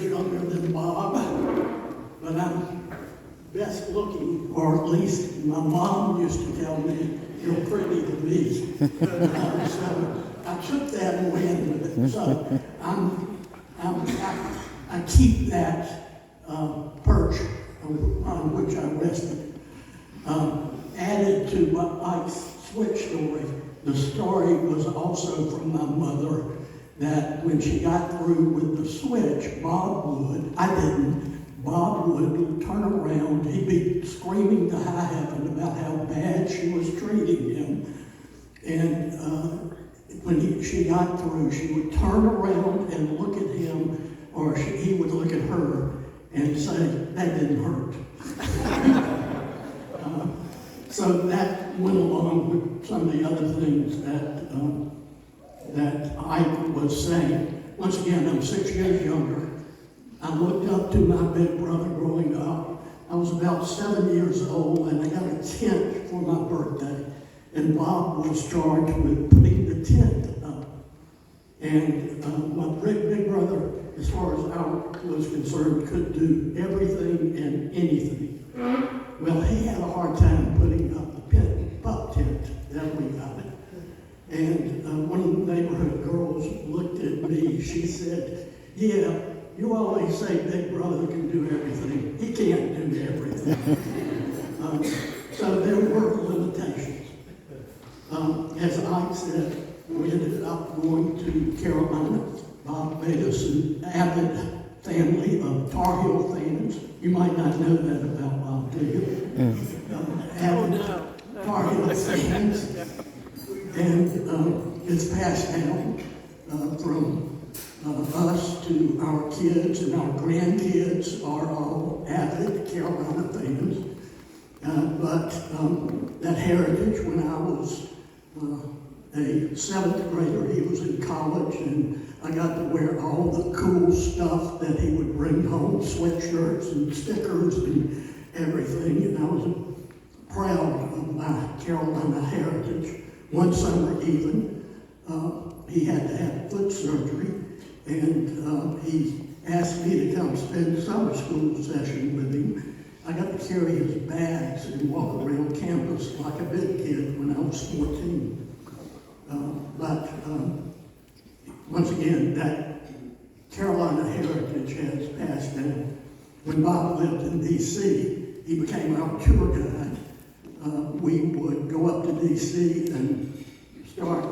younger than Bob, but I'm best looking, or at least my mom used to tell me, you're pretty to me. So I took that and ran with it. So I keep that perch on which I rested. Added to Mike's switch story, the story was also from my mother, that when she got through with the switch, Bob would, I didn't, Bob would turn around, he'd be screaming to high heaven about how bad she was treating him. And when she got through, she would turn around and look at him, or he would look at her and say, that didn't hurt. So that went along with some of the other things that Ike was saying. Once again, I'm 6 years younger. I looked up to my big brother growing up. I was about 7 years old, and I got a tent for my birthday. And Bob was charged with putting the tent up. And my big brother, as far as I was concerned, could do everything and anything. Well, he had a hard time putting up the pup tent that we got it. And one of the neighborhood girls looked at me. She said, yeah, you always say Big Brother can do everything. He can't do everything. So there were limitations. As Ike said, we ended up going to Carolina. Bob made us an avid family of Tar Heel fans. You might not know that about Bob, do you? Avid Tar Heel fans. And it's passed down from us to our kids, and our grandkids are all avid Carolina fans. But that heritage, when I was a seventh grader, he was in college, and I got to wear all the cool stuff that he would bring home, sweatshirts and stickers and everything, and I was proud of my Carolina heritage. One summer even, he had to have foot surgery, and he asked me to come spend summer school session with him. I got to carry his bags and walk around campus like a big kid when I was 14. But once again, that Carolina heritage has passed down. When Bob lived in D.C., he became our tour guide. We would go up to D.C. and start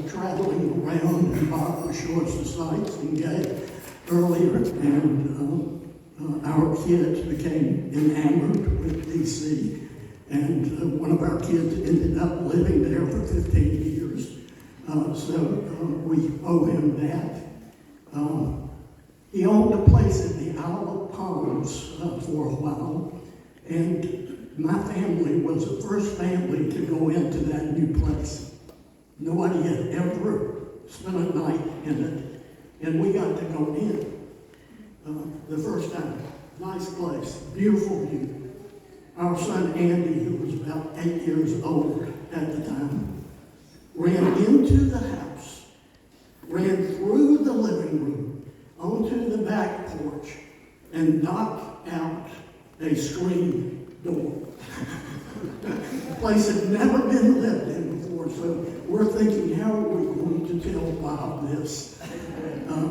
traveling around, and Bob would show us the sights and get earlier, and our kids became enamored with D.C., and one of our kids ended up living there for 15 years. So we owe him that. He owned a place at the Isle of Palms for a while, and my family was the first family to go into that new place. Nobody had ever spent a night in it, and we got to go in the first time. Nice place, beautiful view. Our son Andy, who was about 8 years old at the time, ran into the house, ran through the living room, onto the back porch, and knocked out a screen door. The place had never been lived in before, so we're thinking, how are we going to tell Bob this?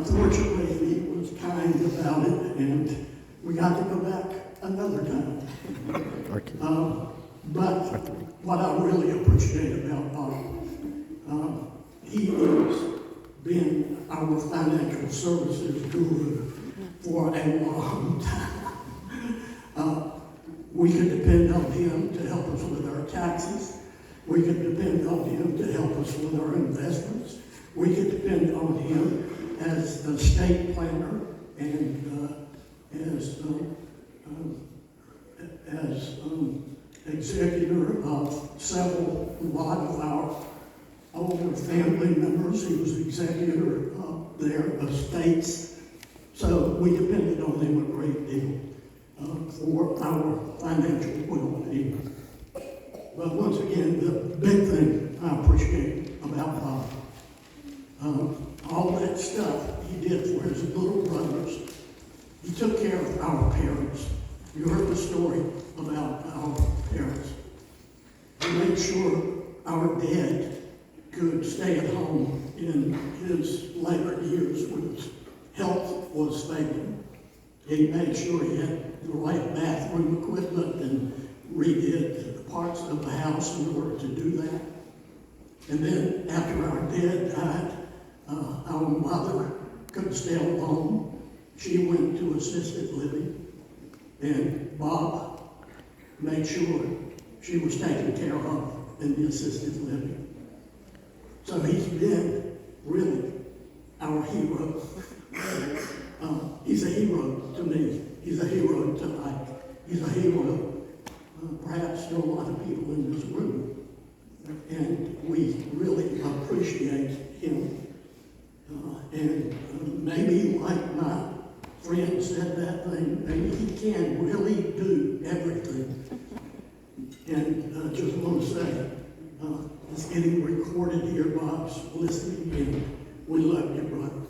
Fortunately, he was kind about it, and we got to go back another time. But what I really appreciate about Bob, he has been our financial services guru for a long time. We could depend on him to help us with our taxes. We could depend on him to help us with our investments. We could depend on him as a estate planner and as executor of a lot of our older family members. He was executor of their estates. So we depended on him a great deal for our financial well-being. But once again, the big thing I appreciate about Bob, all that stuff he did for his little brothers took care of our parents. You heard the story about our parents. He made sure our dad could stay at home in his later years when his health was failing. He made sure he had the right bathroom equipment and redid parts of the house in order to do that. And then after our dad died, our mother couldn't stay alone. She went to assisted living, and Bob made sure she was taken care of in the assisted living. So he's been really our hero. He's a hero to me. He's a hero to Ike. He's a hero, perhaps to a lot of people in this room. And we really appreciate him. And maybe, like my friend said that thing, maybe he can really do everything. And just want to say, it's getting recorded here, Bob's listening, and we love you, brother.